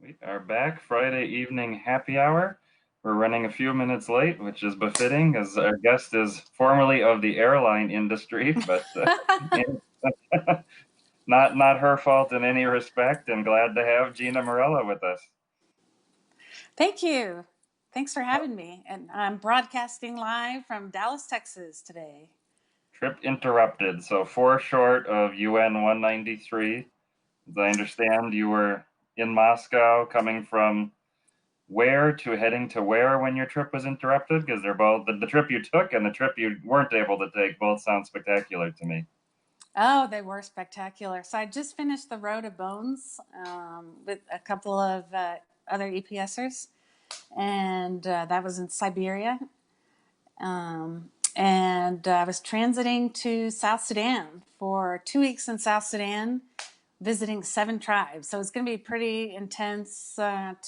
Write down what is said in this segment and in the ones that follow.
We are back, Friday evening happy hour. We're running a few minutes late, which is befitting, as our guest is formerly of the airline industry, but not her fault in any respect. And glad to have Gina Morello with us. Thank you. Thanks for having me. And I'm broadcasting live from Dallas, Texas today. Trip interrupted, so 4 short of UN 193. As I understand, you were in Moscow, coming from where to heading to where when your trip was interrupted? Because they're both the trip you took and the trip you weren't able to take both sound spectacular to me. Oh, they were spectacular. So I just finished the Road of Bones with a couple of other EPSers, and that was in Siberia. And I was transiting to South Sudan for 2 weeks in South Sudan, visiting 7 tribes. So it's going to be pretty intense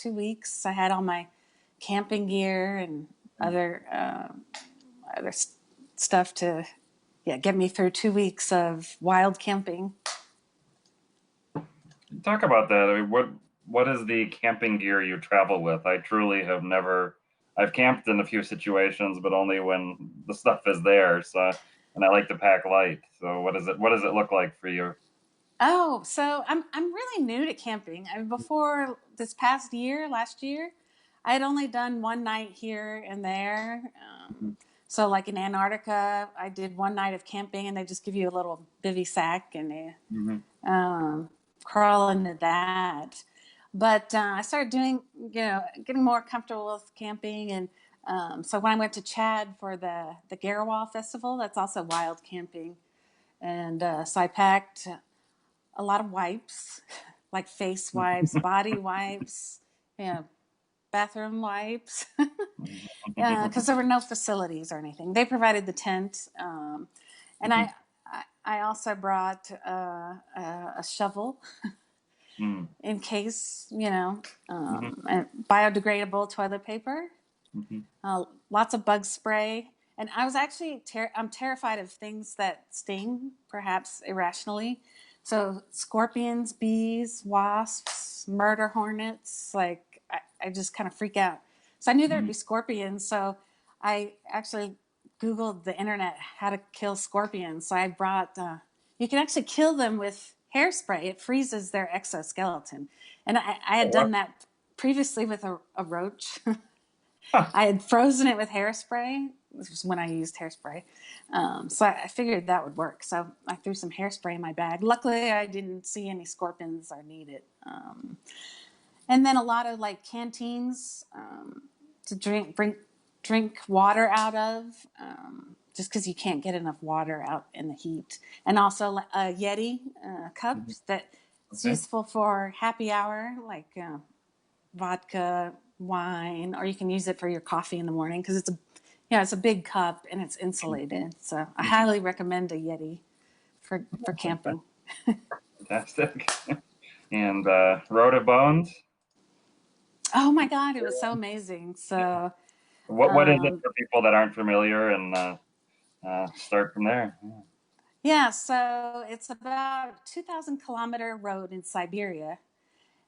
2 weeks. I had all my camping gear and other stuff to get me through 2 weeks of wild camping. Talk about that. I mean, what is the camping gear you travel with? I truly have never. I've camped in a few situations, but only when the stuff is there. So, and I like to pack light. So, what is it? What does it look like for you? Oh, so I'm really new to camping. I mean, before this past year, last year, I had only done one night here and there. So, like in Antarctica, I did one night of camping, and they just give you a little bivy sack, and you crawl into that. But I started doing, getting more comfortable with camping, and so when I went to Chad for the Garawal Festival, that's also wild camping, and so I packed a lot of wipes, like face wipes, body wipes, bathroom wipes, because there were no facilities or anything. They provided the tent, and I also brought a shovel in case, and biodegradable toilet paper, lots of bug spray. And I was actually, I'm terrified of things that sting, perhaps irrationally. So scorpions, bees, wasps, murder hornets, like I just kind of freak out. So I knew there'd be scorpions. So I actually Googled the internet how to kill scorpions. So I brought, you can actually kill them with hairspray. It freezes their exoskeleton. And I had done that previously with a roach. I had frozen it with hairspray. This was when I used hairspray. So I figured that would work. So I threw some hairspray in my bag. Luckily, I didn't see any scorpions or need it. And then a lot of like canteens to drink water out of, just because you can't get enough water out in the heat. And also a Yeti cup that's useful for happy hour, like vodka, wine, or you can use it for your coffee in the morning because it's a big cup and it's insulated. So I highly recommend a Yeti for camping. Fantastic. And Road of Bones. Oh my God, it was so amazing. So What is it for people that aren't familiar, and start from there? yeah, so it's about 2,000-kilometer road in Siberia,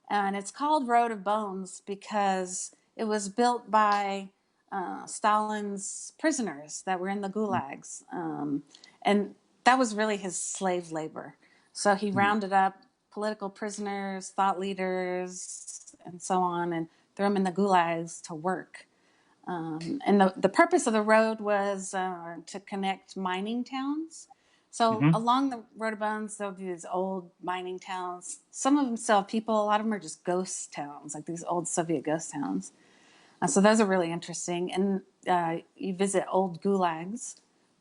and it's called Road of Bones because it was built by Stalin's prisoners that were in the gulags, and that was really his slave labor. So he rounded up political prisoners, thought leaders, and so on, and threw them in the gulags to work. And the purpose of the road was to connect mining towns. So along the Road of Bones, there'll be these old mining towns. Some of them still have people. A lot of them are just ghost towns, like these old Soviet ghost towns. So those are really interesting. And you visit old gulags,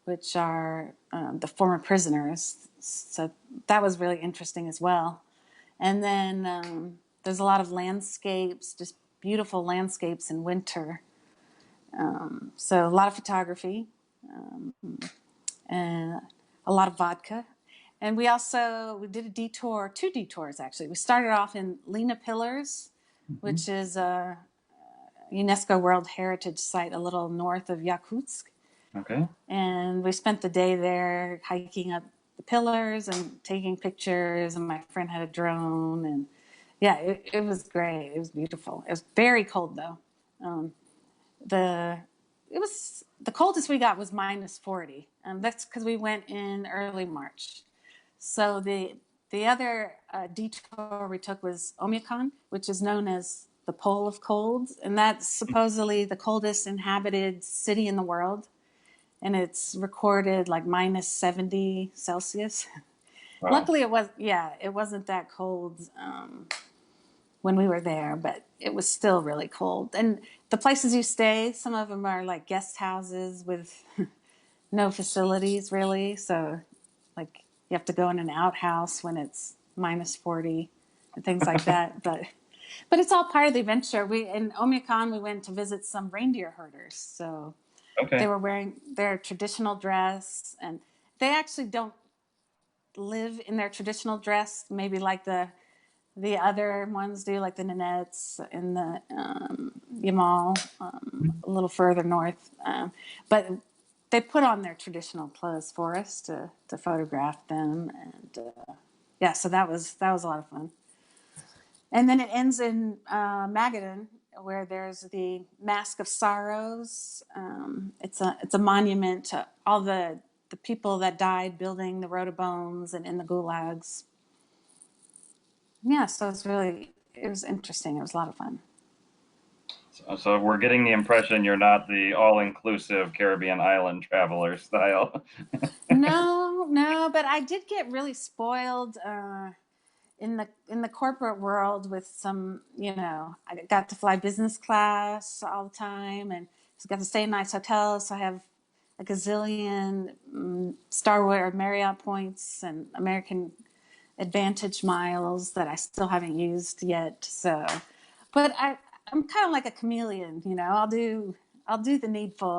which are the former prisoners. So that was really interesting as well. And then there's a lot of landscapes, just beautiful landscapes in winter. So a lot of photography and a lot of vodka. And we did a detour, 2 detours actually. We started off in Lena Pillars, which is a UNESCO World Heritage Site a little north of Yakutsk. Okay. And we spent the day there hiking up the pillars and taking pictures. And my friend had a drone, and Yeah, it was great. It was beautiful. It was very cold though. Um, the it was the coldest we got was -40. That's because we went in early March. So the other detour we took was Omicron, which is known as the Pole of Cold, and that's supposedly the coldest inhabited city in the world, and it's recorded like -70 Celsius. Wow. Luckily, it wasn't that cold when we were there, but it was still really cold. And the places you stay, some of them are like guest houses with no facilities really. So like you have to go in an outhouse when it's -40 and things like that. But it's all part of the adventure. We in Omicron we went to visit some reindeer herders. So they Okay. were wearing their traditional dress, and they actually don't live in their traditional dress, maybe like the other ones do, like the Nannettes and the Yamal, a little further north. But they put on their traditional clothes for us to photograph them, and yeah, so that was a lot of fun. And then it ends in Magadan, where there's the Mask of Sorrows. It's a monument to all the people that died building the Road of Bones and in the gulags. Yeah, so it was interesting. It was a lot of fun. So we're getting the impression you're not the all-inclusive Caribbean island traveler style. No, no, but I did get really spoiled in the corporate world with some, I got to fly business class all the time and got to stay in nice hotels. So I have a gazillion Starwood or Marriott points and American Advantage miles that I still haven't used yet. So, but I'm kind of like a chameleon, I'll do the needful.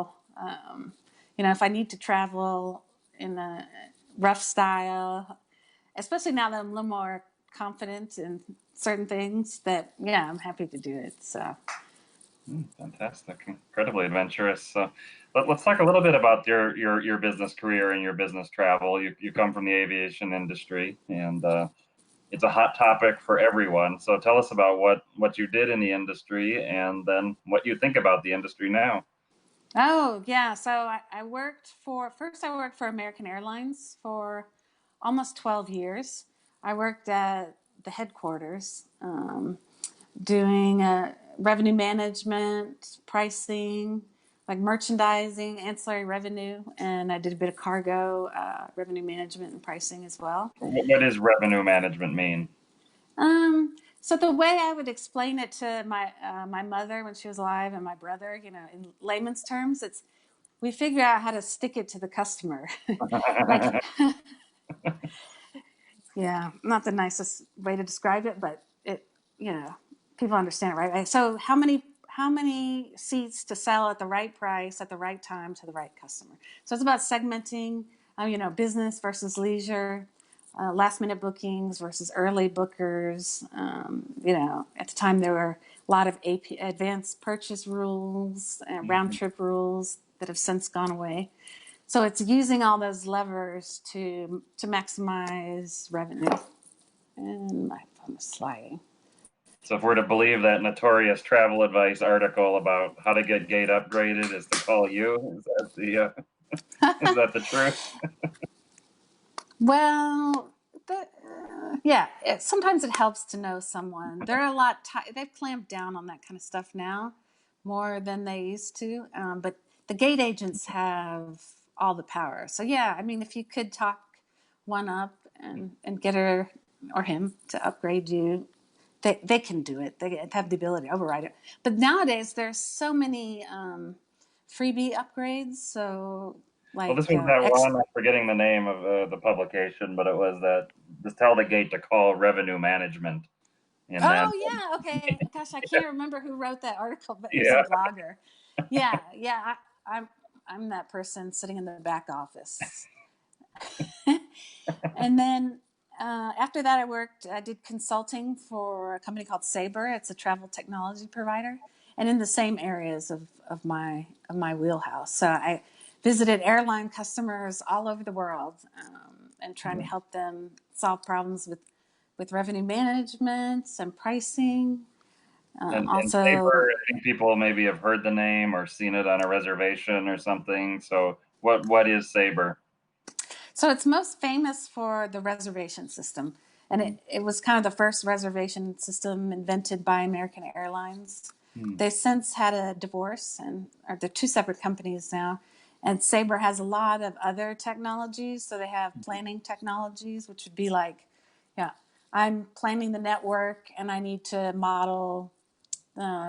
If I need to travel in a rough style, especially now that I'm a little more confident in certain things, that yeah, I'm happy to do it. So Fantastic, incredibly adventurous. So let's talk a little bit about your business career and your business travel. You come from the aviation industry, and it's a hot topic for everyone. So tell us about what you did in the industry, and then what you think about the industry now. oh yeah, so I I worked for American Airlines for almost 12 years. I worked at the headquarters, doing revenue management, pricing, like merchandising, ancillary revenue, and I did a bit of cargo revenue management and pricing as well. What does revenue management mean? So the way I would explain it to my mother when she was alive and my brother, in layman's terms, it's we figure out how to stick it to the customer. Like, yeah, not the nicest way to describe it, but people understand it, right? So how many seats to sell at the right price at the right time to the right customer. So it's about segmenting, business versus leisure, last minute bookings versus early bookers. At the time there were a lot of advanced purchase rules, round trip rules that have since gone away. So it's using all those levers to maximize revenue. And my phone is sliding. So if we're to believe that notorious travel advice article about how to get gate upgraded is to call you, is that the truth? Well, yeah. Sometimes it helps to know someone. They're a lot. They've clamped down on that kind of stuff now, more than they used to. But the gate agents have all the power. So yeah, I mean, if you could talk one up and get her or him to upgrade you, they can do it. They have the ability to override it. But nowadays, there's so many freebie upgrades. So Well, this like was that one. I'm forgetting the name of the publication, but it was that just tell the gate to call revenue management, and then Oh yeah, okay. Gosh, I can't remember who wrote that article, but it was a yeah, blogger. Yeah, yeah. I'm that person sitting in the back office. And then after that, I did consulting for a company called Sabre. It's a travel technology provider, and in the same areas of my wheelhouse. So I visited airline customers all over the world, and trying to help them solve problems with with revenue management and pricing. And Also, Sabre, I think people maybe have heard the name or seen it on a reservation or something. So what is Sabre? so it's most famous for the reservation system. And it was kind of the first reservation system invented by American Airlines. Hmm. They since had a divorce, and or they're two separate companies now. And Sabre has a lot of other technologies. So they have planning technologies, which would be like, yeah, I'm planning the network and I need to model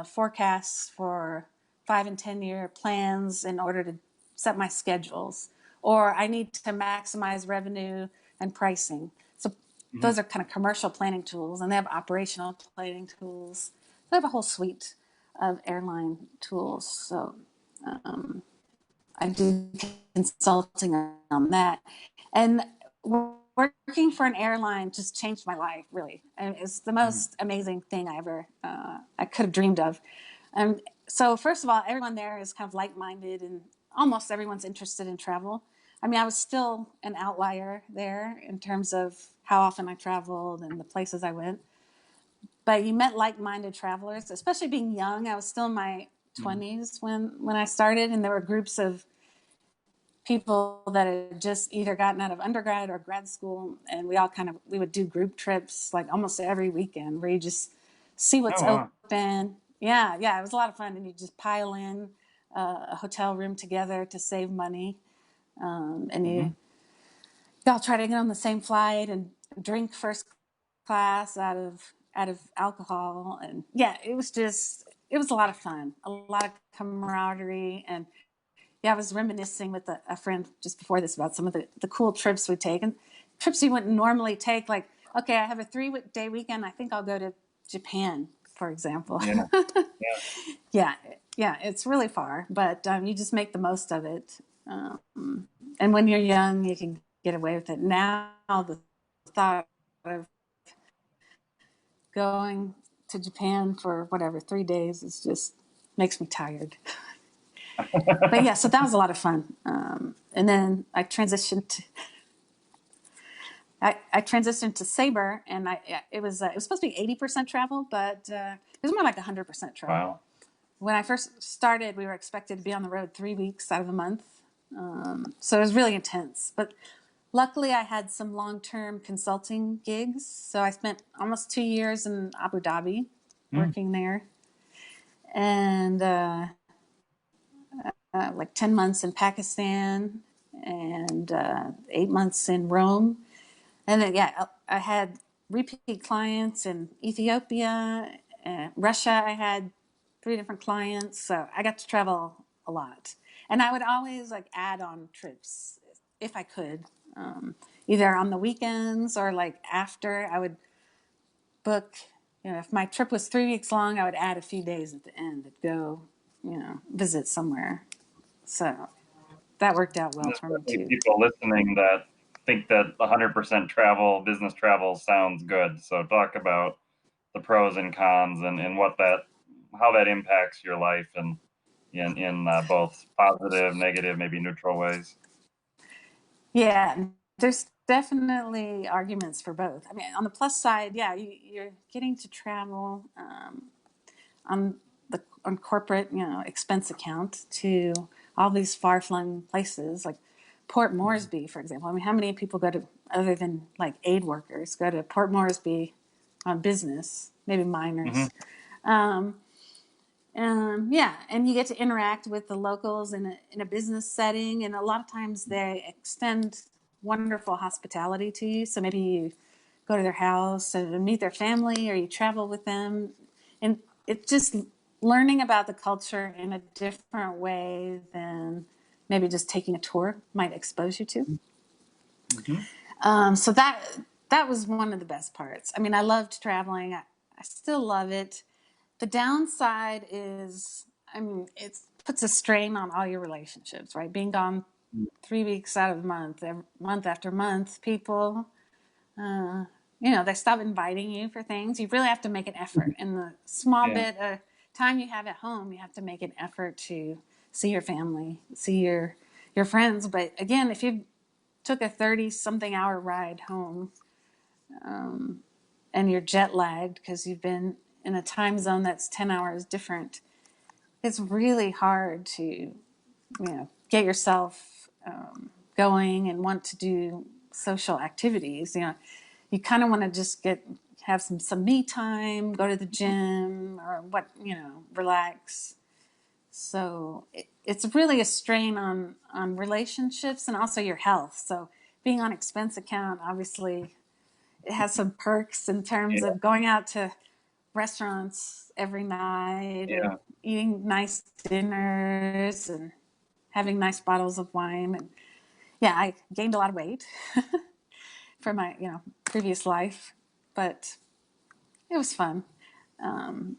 forecasts for 5 and 10 year plans in order to set my schedules, or I need to maximize revenue and pricing. So those are kind of commercial planning tools, and they have operational planning tools. They have a whole suite of airline tools. So I do consulting on that, and working for an airline just changed my life. Really, and it's the most amazing thing I could have dreamed of. And so, first of all, everyone there is kind of like-minded, and almost everyone's interested in travel. I mean, I was still an outlier there in terms of how often I traveled and the places I went. But you met like-minded travelers, especially being young. I was still in my 20s when I started, and there were groups of people that had just either gotten out of undergrad or grad school, and we would do group trips like almost every weekend where you just see what's Oh, wow. open. Yeah, it was a lot of fun, and you just pile in a hotel room together to save money, and y'all try to get on the same flight and drink first class out of alcohol, and yeah, it was a lot of fun, a lot of camaraderie. And yeah, I was reminiscing with a friend just before this about some of the cool trips we take, and trips you wouldn't normally take. Like, okay, I have a 3-day weekend. I think I'll go to Japan, for example. Yeah. yeah, yeah, it's really far, but you just make the most of it. And when you're young, you can get away with it. Now, the thought of going to Japan for whatever 3 days is just makes me tired. But yeah, so that was a lot of fun. And then I transitioned to Sabre, and it was supposed to be 80% travel, but it was more like 100% travel. Wow. When I first started, we were expected to be on the road 3 weeks out of the month, so it was really intense. But luckily, I had some long-term consulting gigs, so I spent almost 2 years in Abu Dhabi working there, and like 10 months in Pakistan, and 8 months in Rome. And then, yeah, I had repeat clients in Ethiopia, Russia. I had 3 different clients, so I got to travel a lot. And I would always like add on trips if I could, either on the weekends or like after. I would book. If my trip was 3 weeks long, I would add a few days at the end to go, visit somewhere. So that worked out well There's for me definitely too. people listening that think that 100% travel, business travel sounds good. So talk about the pros and cons and how that impacts your life and in both positive, negative, maybe neutral ways. Yeah, there's definitely arguments for both. I mean, on the plus side, yeah, you're getting to travel on on corporate, expense account to all these far flung places like Port Moresby, for example. I mean, how many people go to, other than like aid workers, go to Port Moresby on business? Maybe Mm-hmm. miners. Yeah, and you get to interact with the locals in a business setting, and a lot of times they extend wonderful hospitality to you. So maybe you go to their house and meet their family, or you travel with them, and it's just learning about the culture in a different way than maybe just taking a tour might expose you to. Mm-hmm. So that was one of the best parts. I mean, I loved traveling. I still love it. The downside is, I mean, it puts a strain on all your relationships, right? Being gone 3 weeks out of the month, month after month, people, they stop inviting you for things. You really have to make an effort. In the small Yeah. bit of time you have at home, you have to make an effort to see your family, see your friends. But again, if you took a 30-something hour ride home, and you're jet lagged because you've been in a time zone that's 10 hours different, it's really hard to, get yourself going and want to do social activities. You kind of want to just have some me time, go to the gym or relax. So it's really a strain on relationships and also your health. So being on expense account, obviously, it has some perks in terms Yeah. of going out to restaurants every night and Yeah. eating nice dinners and having nice bottles of wine. And yeah, I gained a lot of weight from my previous life, but it was fun. Um,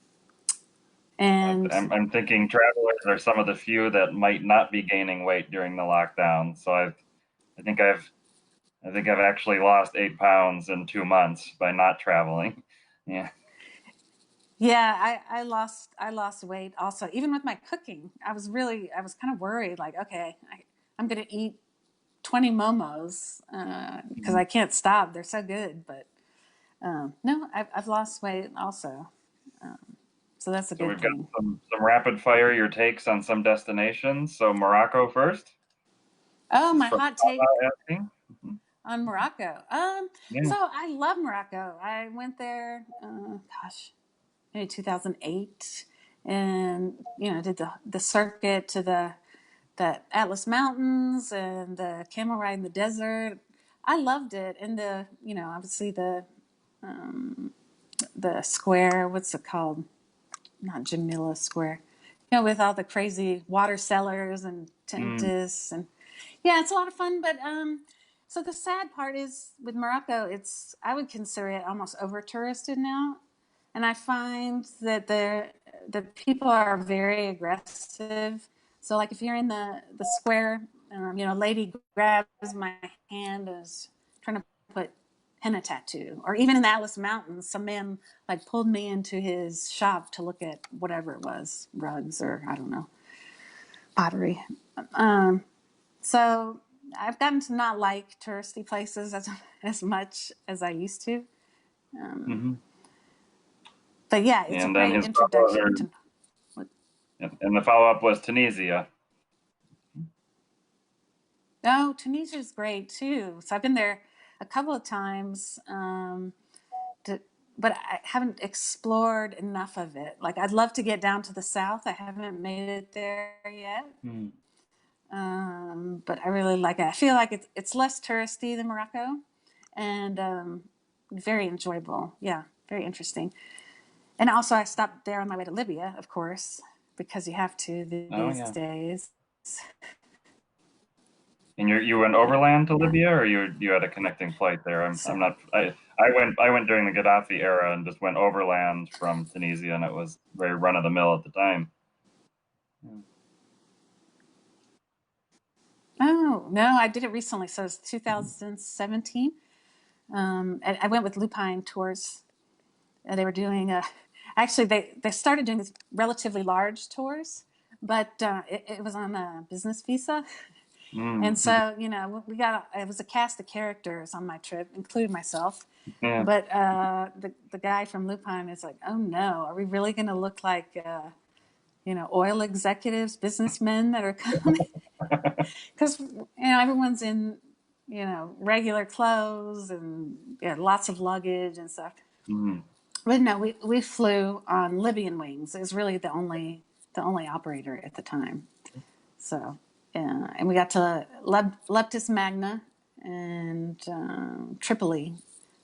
and I'm thinking travelers are some of the few that might not be gaining weight during the lockdown. So I think I've I think I've actually lost 8 pounds in 2 months by not traveling. Yeah. yeah, I lost weight also. Even with my cooking, I was kind of worried. Like, okay, I'm gonna eat 20 momos because I can't stop. They're so good. But no, I've lost weight also, so that's a So good we've got thing. some rapid fire your takes on some destinations. So Morocco first. Oh, This is my from hot take Paula asking. Mhm. on Morocco. Yeah. So I love Morocco. I went there, gosh, maybe 2008, and did the circuit to the Atlas Mountains and the camel ride in the desert. I loved it, and obviously the square. What's it called? Not Jamila Square. With all the crazy water cellars and Mm. Tentis, and yeah, it's a lot of fun. But so the sad part is with Morocco, I would consider it almost over touristed now, and I find that the people are very aggressive. So like if you're in the square, a lady grabs my hand and is trying to put henna tattoo, or even in the Atlas Mountains, some man like pulled me into his shop to look at whatever it was, rugs or I don't know, pottery. So I've gotten to not like touristy places as much as I used to. Hmm. But yeah, it's a And then great his follow introduction to. and the follow up was Tunisia. Oh, Tunisia is great too. So I've been there a couple of times, to, but I haven't explored enough of it. Like I'd love to get down to the south. I haven't made it there yet, Mm. but I really like it. I feel like it's less touristy than Morocco, and very enjoyable. Yeah, very interesting. And also, I stopped there on my way to Libya, of course, because you have to Oh these yeah. days. And you went overland to Yeah. Libya, or you had a connecting flight there? I'm So, not. I went during the Gaddafi era and just went overland from Tunisia, and it was very run of the mill at the time. Yeah. oh no, I did it recently. So it's 2017. I went with Lupine Tours. They were doing actually they started doing these relatively large tours, but it was on a business visa. And Mm. so, it was a cast of characters on my trip, including myself. Yeah. But the guy from Lupine is like, oh no, are we really going to look like, oil executives, businessmen that are coming? Because, everyone's in, regular clothes and lots of luggage and stuff. Mm. But no, we flew on Libyan wings. It was really the only operator at the time. So, and we got to Leptis Magna and Tripoli,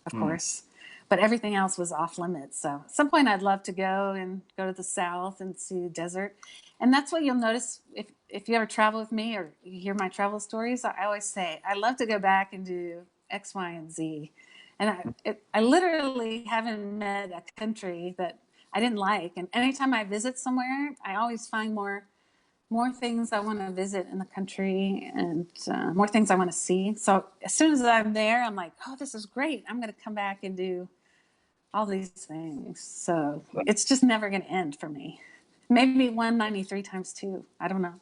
of Mm. course. But everything else was off limits. So at some point, I'd love to go to the south and see the desert. And that's what you'll notice if you ever travel with me or you hear my travel stories. I always say I love to go back and do X, Y, and Z. And I literally haven't met a country that I didn't like. And anytime I visit somewhere, I always find more things I want to visit in the country and more things I want to see. So as soon as I'm there, I'm like, oh, this is great. I'm going to come back and do all these things. So So, it's just never going to end for me. Maybe 193 times two. I don't know.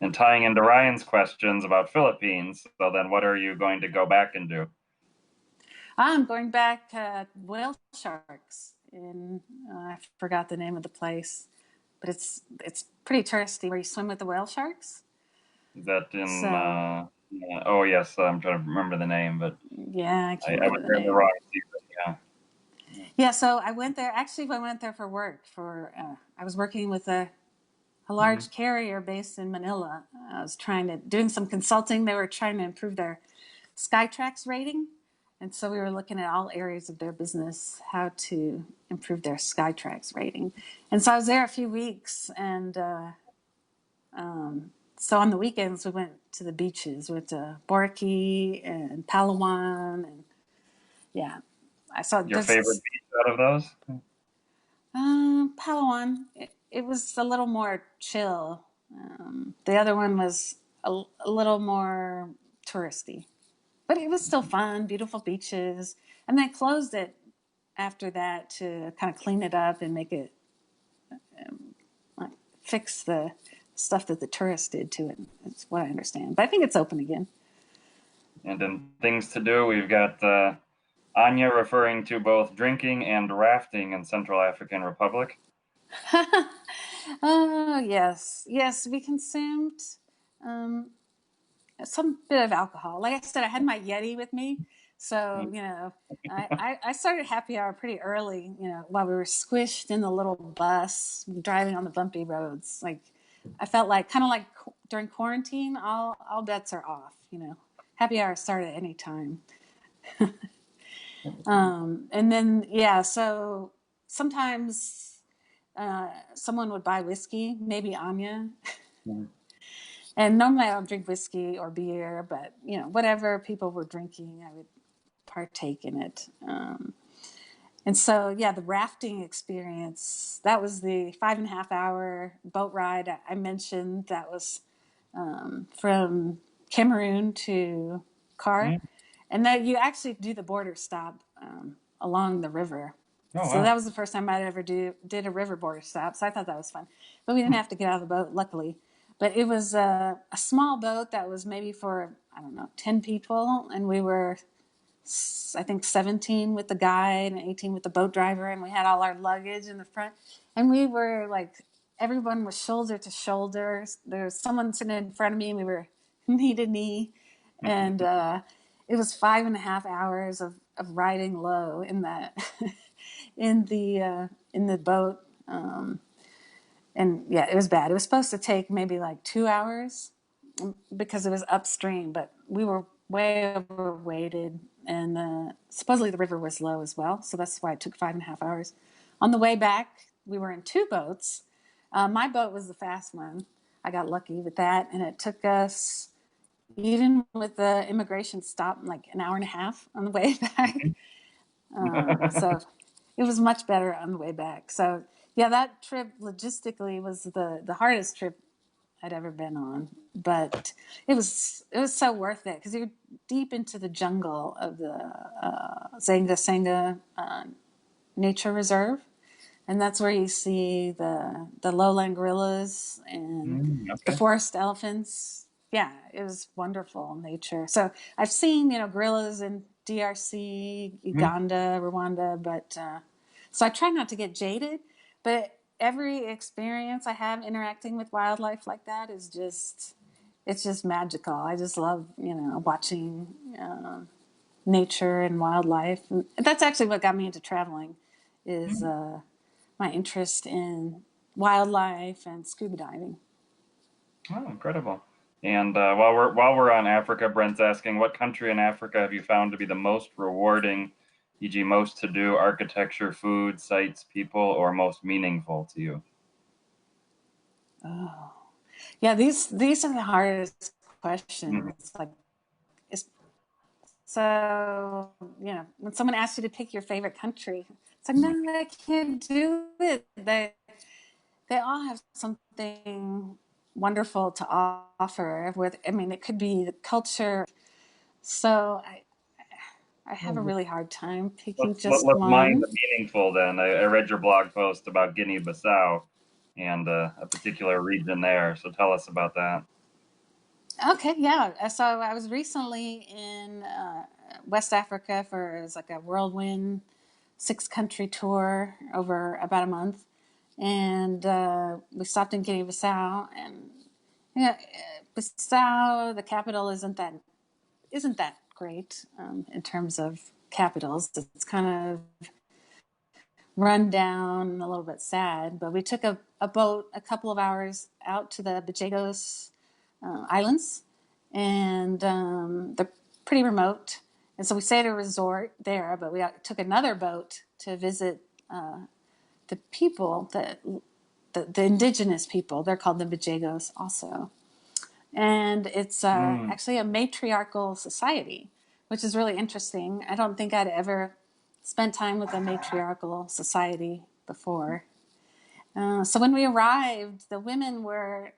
and tying into Ryan's questions about Philippines, so then what are you going to go back and do? I'm going back whale sharks in I forgot the name of the place, but it's pretty touristy where you swim with the whale sharks. Is that in? So Oh yes, I'm trying to remember the name, but yeah, I can't I was remember the there in the name. wrong season. Yeah. Yeah, so I went there. Actually, I went there for work. I was working with a Mm-hmm. large carrier based in Manila. I was doing some consulting. They were trying to improve their Skytrax rating. And so we were looking at all areas of their business, how to improve their Skytrax rating. And so I was there a few weeks. And so on the weekends, we went to the beaches, went to Boracay and Palawan. And yeah, I saw Your favorite this beach out of those? Palawan. It was a little more chill. The other one was a little more touristy, but it was still fun. Beautiful beaches, and they closed it after that to kind of clean it up and make it like, fix the stuff that the tourists did to it. That's what I understand. But I think it's open again. And in things to do, we've got Anya referring to both drinking and rafting in Central African Republic. Oh yes, yes, we consumed um, some bit of alcohol. Like I said, I had my Yeti with me. So, I started happy hour pretty early, while we were squished in the little bus driving on the bumpy roads. Like, I felt like kind of like during quarantine, all bets are off, Happy hour started at any time. And then, yeah, so sometimes someone would buy whiskey, maybe Anya. Mhm. And normally I don't drink whiskey or beer, but whatever people were drinking, I would partake in it. And so, yeah, the rafting experience, that was the 5.5 hour boat ride I mentioned. That was from Cameroon to Car. And that you actually do the border stop along the river. Oh So wow. that was the first time I'd ever did a river border stop. So I thought that was fun. But we didn't have to get out of the boat, luckily. But it was a small boat that was maybe for, I don't know, 10 people. And we were, I think, 17 with the guide and 18 with the boat driver. And we had all our luggage in the front. And we were like, everyone was shoulder to shoulder. There was someone sitting in front of me and we were knee to knee. And it was 5.5 hours of riding low in that in the boat. And yeah, it was bad. It was supposed to take maybe like 2 hours because it was upstream, but we were way overweighted, and supposedly the river was low as well, so that's why it took 5.5 hours. On the way back, we were in two boats. My boat was the fast one. I got lucky with that, and it took us, even with the immigration stop, like an hour and a half on the way back. So it was much better on the way back. So yeah, that trip logistically was the hardest trip I'd ever been on, but it was so worth it because you're deep into the jungle of the Zanga Senga Nature Reserve, and that's where you see the lowland gorillas and the Okay. forest elephants. Yeah, it was wonderful nature. So I've seen gorillas in DRC, Mhm. Uganda, Rwanda, but so I try not to get jaded. But every experience I have interacting with wildlife like that is just it's just magical. I just love watching nature and wildlife. And that's actually what got me into traveling, is my interest in wildlife and scuba diving. Oh, incredible. And while we're on Africa, Brent's asking, what country in Africa have you found to be the most rewarding, e.g., most to do, architecture, food, sites, people, or most meaningful to you? Oh, yeah. These are the hardest Mhm. questions. Like, it's, so when someone asks you to pick your favorite country, it's like, no, I can't do it. They all have something wonderful to offer. With, I mean, it could be the culture. So I have a really hard time picking just Let's mine one. the meaningful then. I read your blog post about Guinea-Bissau and a particular region there, so tell us about that. Okay, yeah. So I was recently in West Africa for, it was like a whirlwind 6 country tour over about a month, and we stopped in Guinea-Bissau, and yeah, Bissau, the capital isn't that great in terms of capitals. It's kind of run down, a little bit sad. But we took a boat a couple of hours out to the Bajagos Islands, and they're pretty remote. And so we stayed at a resort there, but we took another boat to visit the people, the indigenous people. They're called the Bajagos also. And it's actually a matriarchal society, which is really interesting. I don't think I'd ever spent time with a matriarchal society before. So when we arrived, the women were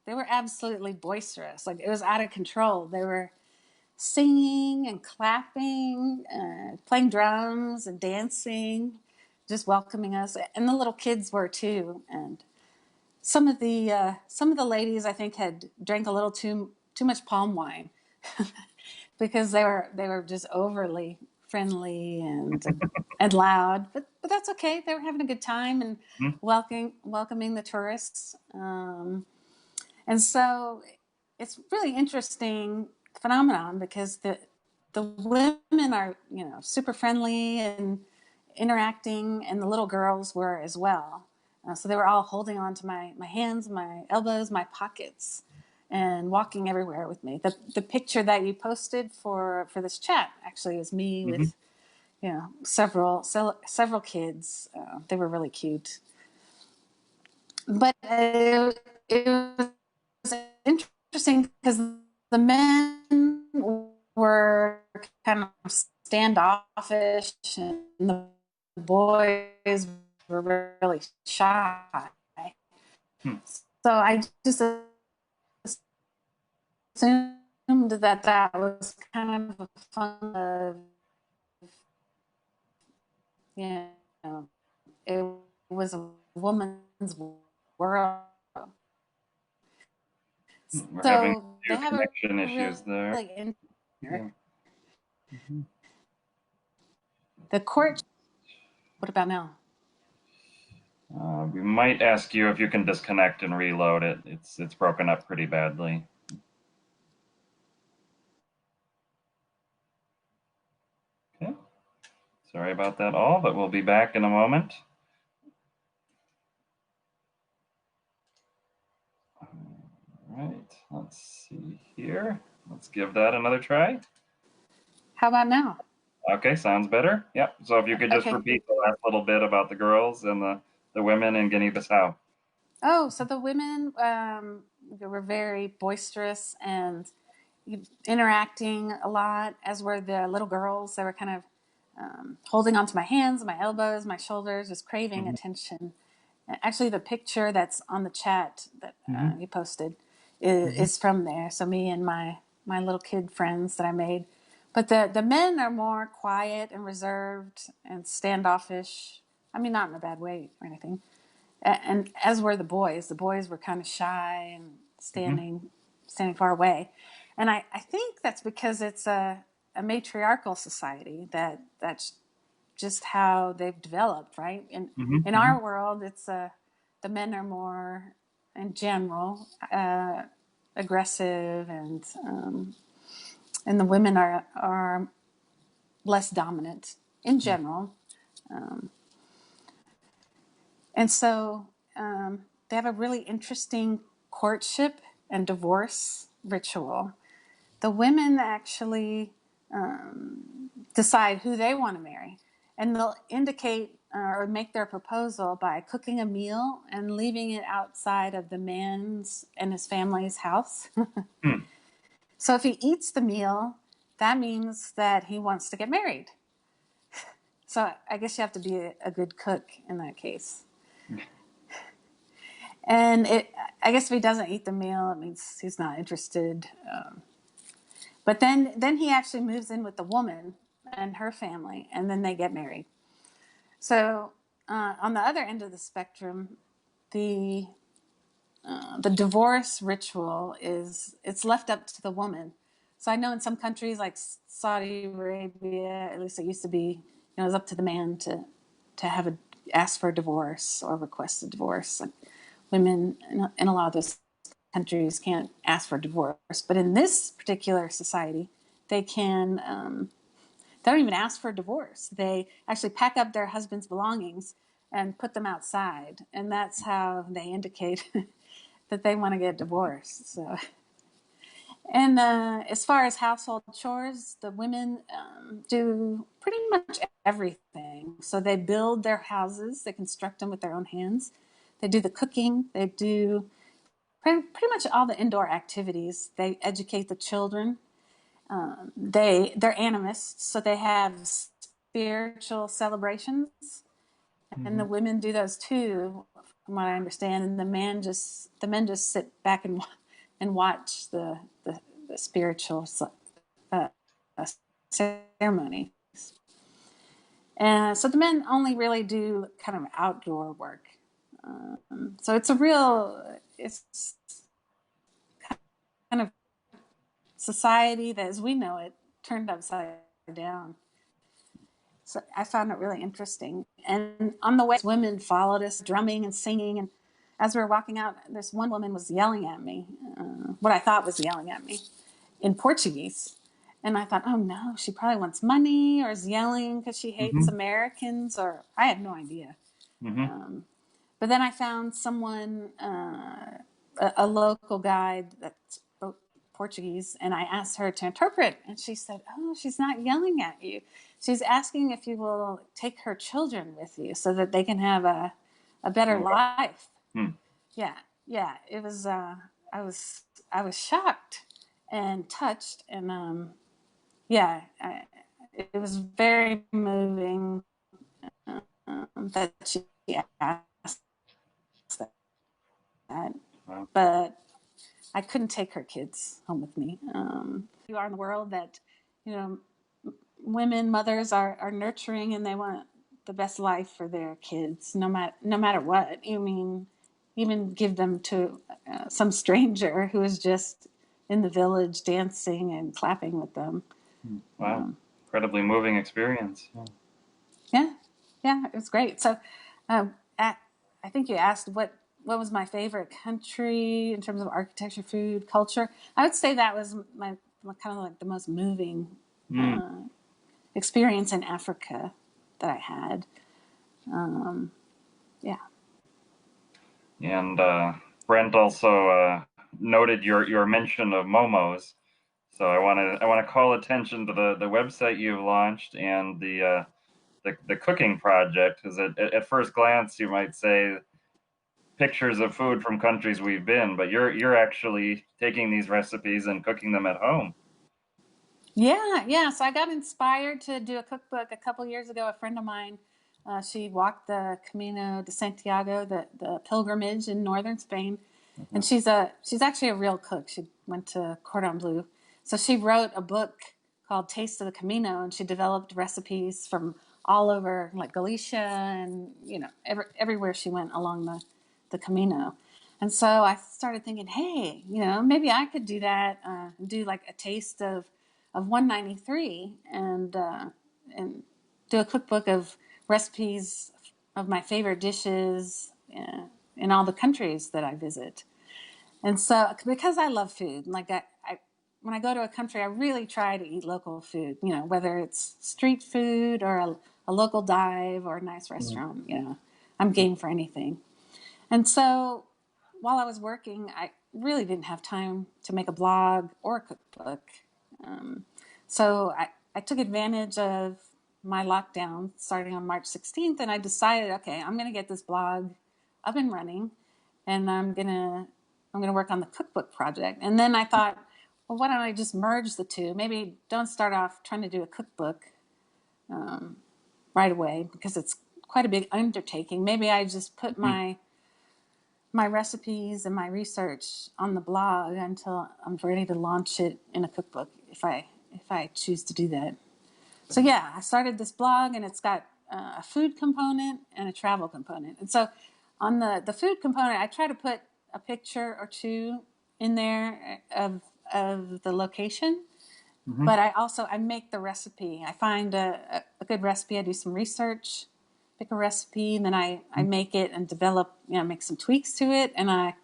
absolutely boisterous. Like, it was out of control. They were singing and clapping, playing drums and dancing, just welcoming us. And the little kids were too. And some of the ladies, I think, had drank a little too much palm wine because they were just overly friendly and loud. But that's okay. They were having a good time and Mhm. welcoming the tourists. And so it's really interesting phenomenon because the women are, super friendly and interacting, and the little girls were as well. So they were all holding on to my hands, my elbows, my pockets, and walking everywhere with me. The picture that you posted for this chat actually is me Mhm. with several kids. They were really cute, but it was interesting because the men were kind of standoffish, and the boys were really shy. Hmm. So I just assumed that was kind of a fun of, you know, it was a woman's world. We're having a So they few have a connection issues there. really in Yeah. Mhm. the court. What about now? We might ask you if you can disconnect and reload it. It's broken up pretty badly. Okay. Sorry about that all, but we'll be back in a moment. All right. Let's see here. Let's give that another try. How about now? Okay, sounds better. Yep. So if you could just Okay. repeat the last little bit about the girls and the women in Guinea-Bissau. Oh, so the women they were very boisterous and interacting a lot, as were the little girls. They were kind of holding onto my hands, my elbows, my shoulders, just craving Mhm. attention. Actually, the picture that's on the chat that Mhm. you posted Mhm. is from there. So me and my little kid friends that I made. But the men are more quiet and reserved and standoffish. I mean, not in a bad way or anything. And as were the boys. The boys were kind of shy and Mhm. standing far away. And I think that's because it's a matriarchal society that's just how they've developed, right? Mhm. In Mhm. our world, it's the men are more, in general, aggressive, and the women are less dominant in general. Um, and so they have a really interesting courtship and divorce ritual. The women actually decide who they want to marry, and they'll indicate or make their proposal by cooking a meal and leaving it outside of the man's and his family's house. Hmm. So if he eats the meal, that means that he wants to get married. So I guess you have to be a good cook in that case. And I guess if he doesn't eat the meal, it means he's not interested. But then he actually moves in with the woman and her family, and then they get married. So on the other end of the spectrum, the the divorce ritual it's left up to the woman. So I know in some countries like Saudi Arabia, at least it used to be, it was up to the man to ask for a divorce or request a divorce. Like women in a lot of those countries can't ask for a divorce, but in this particular society, they can. They don't even ask for a divorce. They actually pack up their husband's belongings and put them outside, and that's how they indicate that they want to get divorced. So, and as far as household chores, the women do pretty much everything. So they build their houses, they construct them with their own hands. They do the cooking. They do pretty much all the indoor activities. They educate the children. They're animists, so they have spiritual celebrations, and the women do those too, from what I understand. And the men just sit back and watch the spiritual uh, ceremonies. And so the men only really do kind of outdoor work. So it's kind of society that, as we know it, turned upside down. So I found it really interesting. And on the way, women followed us, drumming and singing. And as we were walking out, this one woman was yelling at me, what I thought was yelling at me in Portuguese. And I thought, oh no, she probably wants money or is yelling because she hates Americans, or I had no idea. But then I found someone, a local guide that spoke Portuguese, and I asked her to interpret. And she said, oh, she's not yelling at you. She's asking if you will take her children with you so that they can have a better life. Yeah, yeah. It was. I was shocked and touched, and yeah, it was very moving that she asked that. Wow. But I couldn't take her kids home with me. You are in the world that, women, mothers are nurturing, and they want the best life for their kids, no matter what. You mean, even give them to some stranger who is just in the village dancing and clapping with them. Wow. Incredibly moving experience. Yeah, it was great. So, I think you asked what was my favorite country in terms of architecture, food, culture. I would say that was my kind of like the most moving experience in Africa that I had. Yeah. And Brent also noted your mention of momos. So I want to call attention to the website you've launched and the cooking project, because at first glance you might say pictures of food from countries we've been, but you're actually taking these recipes and cooking them at home. Yeah. So I got inspired to do a cookbook a couple years ago. A friend of mine, she walked the Camino de Santiago, the pilgrimage in northern Spain, and she's actually a real cook. She went to Cordon Bleu, so she wrote a book called Taste of the Camino, and she developed recipes from all over, like Galicia, and everywhere she went along the Camino. And so I started thinking, hey, maybe I could do that, do like a taste of 193, and do a cookbook of recipes of my favorite dishes in all the countries that I visit. And so, because I love food, like when I go to a country, I really try to eat local food. Whether it's street food or a local dive or a nice restaurant. I'm game for anything. And so, while I was working, I really didn't have time to make a blog or a cookbook. So I took advantage of my lockdown starting on March 16th, and I decided, okay, I'm going to get this blog up and running, and I'm going to work on the cookbook project. And then I thought, well, why don't I just merge the two? Maybe don't start off trying to do a cookbook right away, because it's quite a big undertaking. Maybe I just put my recipes and my research on the blog until I'm ready to launch it in a cookbook, if I choose to do that. So yeah, I started this blog, and it's got a food component and a travel component. And so on the food component, I try to put a picture or two in there of the location. Mm-hmm. But I make the recipe. I find a good recipe. I do some research, pick a recipe, and then I make it and develop, make some tweaks to it, and I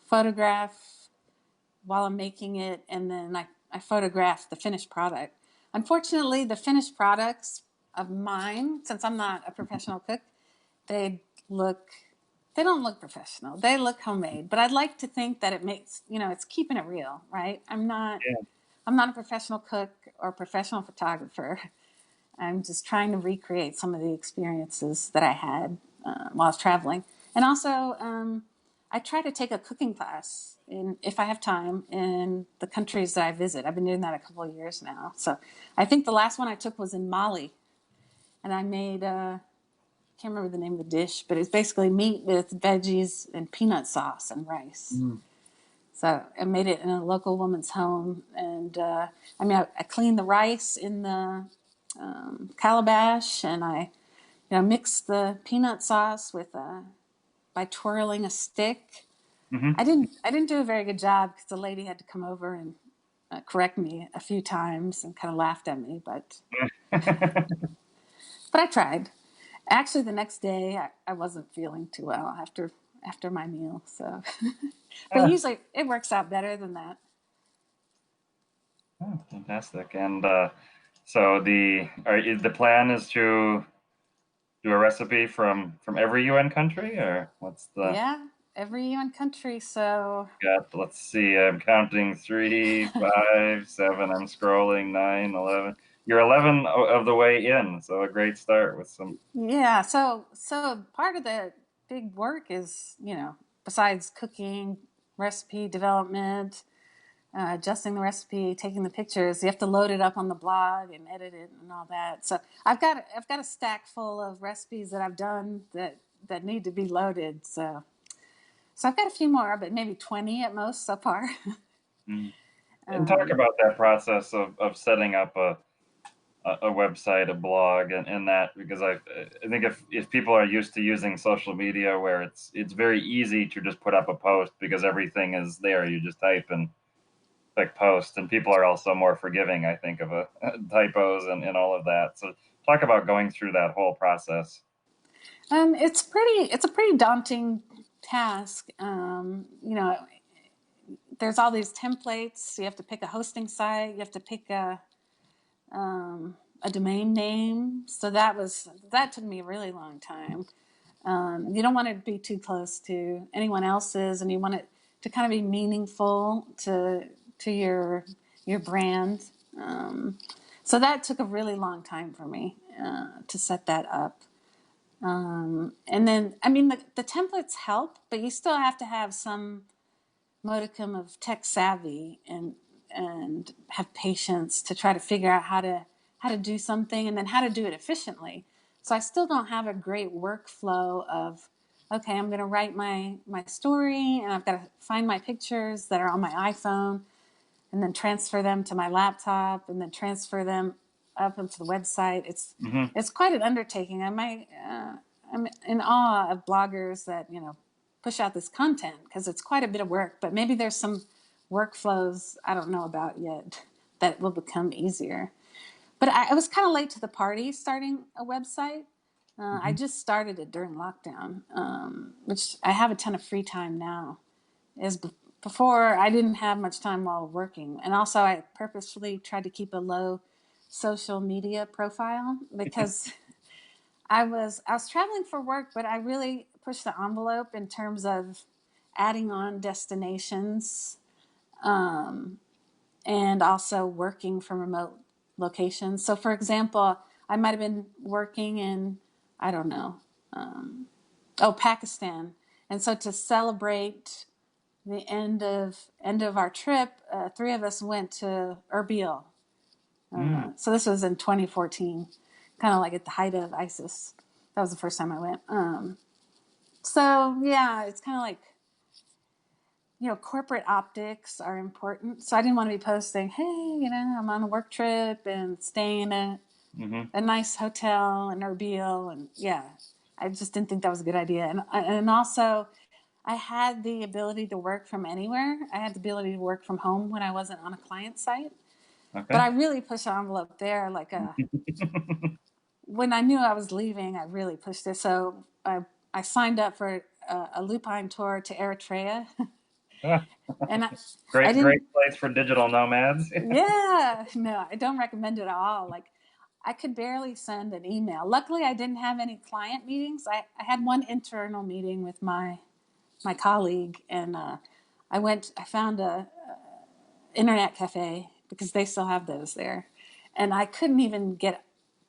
photograph while I'm making it, and then I photograph the finished product. Unfortunately, the finished products of mine, since I'm not a professional cook, they don't look professional. They look homemade, but I'd like to think that it makes, it's keeping it real, right? I'm not a professional cook or professional photographer. I'm just trying to recreate some of the experiences that I had while I was traveling. And also, I try to take a cooking class if I have time in the countries that I visit. I've been doing that a couple of years now. So I think the last one I took was in Mali. And I made, I can't remember the name of the dish, but it's basically meat with veggies and peanut sauce and rice. Mm. So I made it in a local woman's home. And I cleaned the rice in the calabash, and I mixed the peanut sauce by twirling a stick. Mm-hmm. I didn't do a very good job because the lady had to come over and correct me a few times and kind of laughed at me, but but I tried. Actually, the next day I wasn't feeling too well after my meal. So, but usually it works out better than that. Oh, fantastic! And so the plan is to do a recipe from every UN country, or what's the? Yeah, every UN country. So let's see. I'm counting 3, 5, 7. I'm scrolling 9, 11. You're 11 of the way in, so a great start with some. Yeah. So part of the big work is, besides cooking, recipe development, adjusting the recipe, taking the pictures, you have to load it up on the blog and edit it and all that. So I've got a stack full of recipes that I've done that need to be loaded. So I've got a few more, but maybe 20 at most so far. Mm. And talk about that process of setting up a website, a blog, and that, because I think if people are used to using social media where it's very easy to just put up a post because everything is there, you just type and click post, and people are also more forgiving, I think, of typos and all of that. So talk about going through that whole process. It's a pretty daunting task. There's all these templates. You have to pick a hosting site. You have to pick a domain name. So that took me a really long time. You don't want it to be too close to anyone else's, and you want it to kind of be meaningful to your brand. So that took a really long time for me to set that up. And then, the templates help, but you still have to have some modicum of tech savvy and have patience to try to figure out how to do something and then how to do it efficiently. So I still don't have a great workflow of, okay, I'm going to write my story, and I've got to find my pictures that are on my iPhone and then transfer them to my laptop and then transfer them up onto the website. It's quite an undertaking. I'm in awe of bloggers that push out this content because it's quite a bit of work. But maybe there's some workflows I don't know about yet that will become easier. But I was kind of late to the party starting a website. I just started it during lockdown, which I have a ton of free time now. Before, I didn't have much time while working. And also, I purposefully tried to keep a low social media profile because I was traveling for work, but I really pushed the envelope in terms of adding on destinations, and also working from remote locations. So, for example, I might have been working in, I don't know, Pakistan. And so to celebrate the end of our trip, 3 of us went to Erbil. So this was in 2014, kind of like at the height of ISIS. That was the first time I went. So yeah, it's kind of like, corporate optics are important. So I didn't want to be posting, hey, I'm on a work trip and staying in a nice hotel in Erbil. And yeah, I just didn't think that was a good idea. And also, I had the ability to work from anywhere. I had the ability to work from home when I wasn't on a client site. Okay. But I really pushed the envelope there. When I knew I was leaving, I really pushed it. So I signed up for a lupine tour to Eritrea. And I Great didn't, place for digital nomads. yeah, no, I don't recommend it at all. Like, I could barely send an email. Luckily, I didn't have any client meetings. I had one internal meeting with my colleague, and I found a internet cafe because they still have those there, and I couldn't even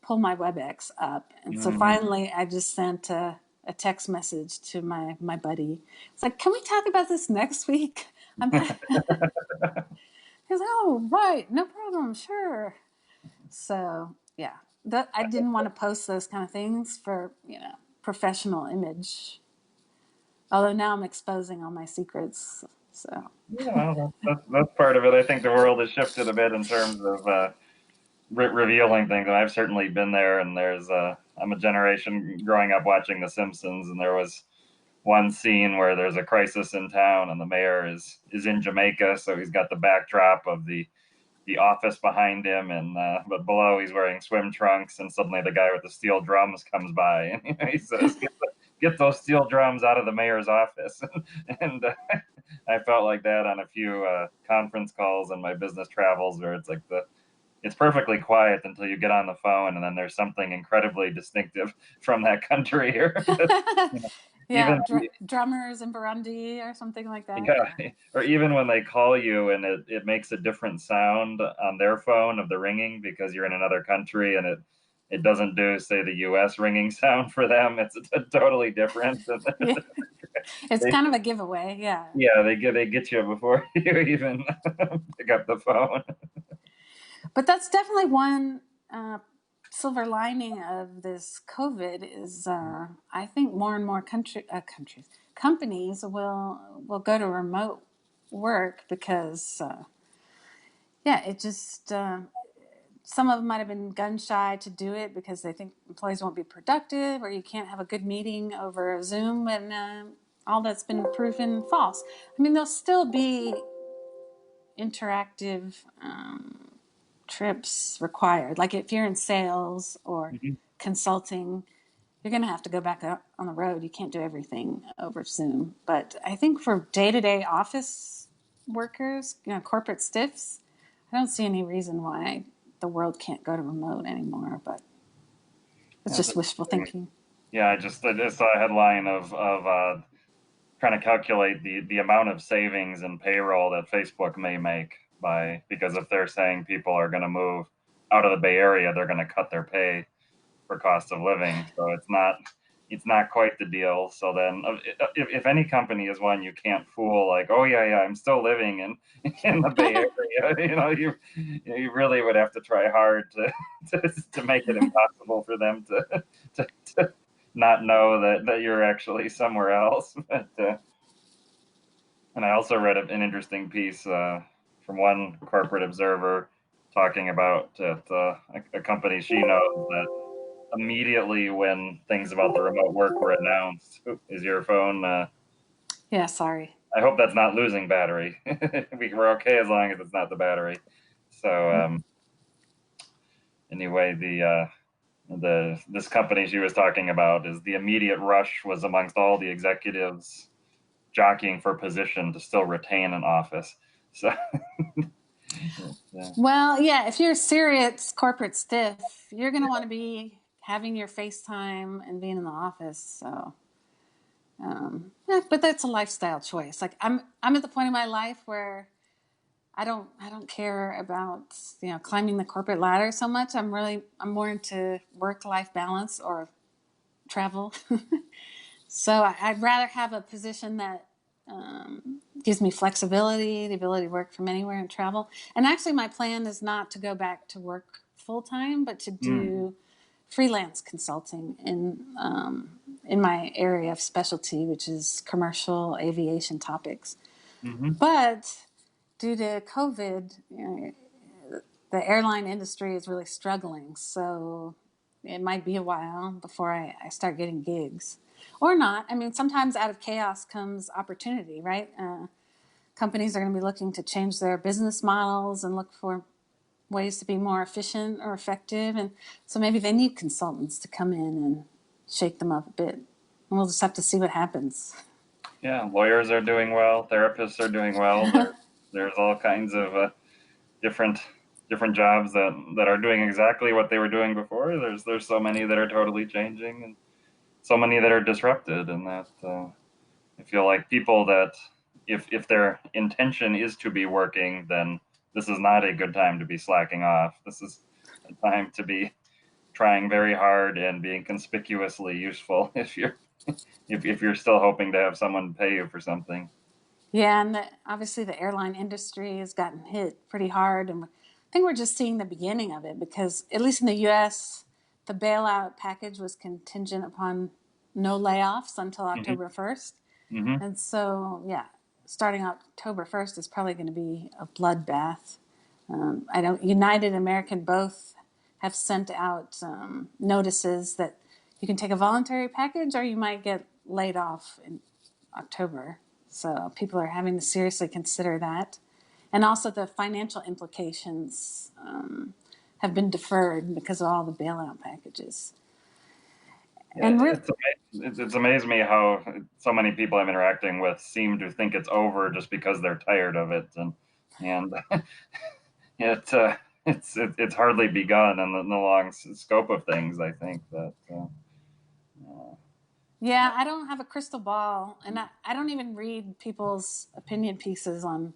pull my WebEx up, and so finally I just sent a text message to my buddy. It's like, can we talk about this next week? He's like, oh right, no problem, sure. So yeah, I didn't want to post those kind of things for professional image. Although now I'm exposing all my secrets, so. Yeah, well, that's part of it. I think the world has shifted a bit in terms of revealing things, and I've certainly been there. And I'm a generation growing up watching The Simpsons, and there was one scene where there's a crisis in town, and the mayor is in Jamaica, so he's got the backdrop of the office behind him, and but below he's wearing swim trunks, and suddenly the guy with the steel drums comes by, and he says, "Get those steel drums out of the mayor's office." And I felt like that on a few conference calls and my business travels, where it's perfectly quiet until you get on the phone, and then there's something incredibly distinctive from that country here. Yeah, Even drummers in Burundi or something like that. yeah, or even when they call you and it makes a different sound on their phone of the ringing because you're in another country, and it doesn't do, say, the US ringing sound for them. It's totally different. Yeah. It's kind of a giveaway, yeah. Yeah, they get you before you even pick up the phone. But that's definitely one silver lining of this COVID is I think more and more companies will go to remote work because yeah, it just some of them might have been gun shy to do it because they think employees won't be productive, or you can't have a good meeting over Zoom, and all that's been proven false. I mean, there'll still be interactive trips required. Like if you're in sales or Mhm. consulting, you're going to have to go back out on the road. You can't do everything over Zoom. But I think for day-to-day office workers, corporate stiffs, I don't see any reason why the world can't go to remote anymore. But it's That's just wishful interesting. thinking. Yeah, I just saw a headline of trying to calculate the amount of savings and payroll that Facebook may make because if they're saying people are going to move out of the Bay Area, they're going to cut their pay for cost of living. So it's not quite the deal. So then, if any company is one you can't fool, like, oh yeah, I'm still living in the Bay Area, you really would have to try hard to make it impossible for them to not know that you're actually somewhere else. And I also read an interesting piece from one corporate observer talking about a company she knows that immediately when things about the remote work were announced. Is your phone? Yeah, sorry. I hope that's not losing battery. We're okay as long as it's not the battery. So anyway, the this company she was talking about is the immediate rush was amongst all the executives jockeying for position to still retain an office. So yeah. Well, yeah, if you're a serious corporate stiff, you're going to want to be having your FaceTime and being in the office. So yeah, but that's a lifestyle choice. Like I'm at the point in my life where I don't care about climbing the corporate ladder so much. I'm more into work life balance or travel. So I'd rather have a position that gives me flexibility, the ability to work from anywhere and travel. And actually, my plan is not to go back to work full time, but to do freelance consulting in my area of specialty, which is commercial aviation topics. Mm-hmm. But due to COVID, the airline industry is really struggling. So it might be a while before I start getting gigs. or not. I mean, sometimes out of chaos comes opportunity, right? Companies are going to be looking to change their business models and look for ways to be more efficient or effective. And so maybe they need consultants to come in and shake them up a bit. And we'll just have to see what happens. Yeah, lawyers are doing well, therapists are doing well. There's all kinds of different jobs that are doing exactly what they were doing before. There's so many that are totally changing, and so many that are disrupted, and that I feel like people that if their intention is to be working, then this is not a good time to be slacking off. This is a time to be trying very hard and being conspicuously useful if you're still hoping to have someone pay you for something. Yeah, and obviously the airline industry has gotten hit pretty hard, and I think we're just seeing the beginning of it because, at least in the U.S., the bailout package was contingent upon no layoffs until Mm-hmm. October 1st. Mm-hmm. And so, yeah, starting October 1st is probably going to be a bloodbath. I don't. United and American both have sent out notices that you can take a voluntary package or you might get laid off in October. So people are having to seriously consider that. And also the financial implications have been deferred because of all the bailout packages. Yeah, And it's amazed me how so many people I'm interacting with seem to think it's over just because they're tired of it, and it it's hardly begun in the long scope of things. I think that yeah, I don't have a crystal ball, and I don't even read people's opinion pieces on,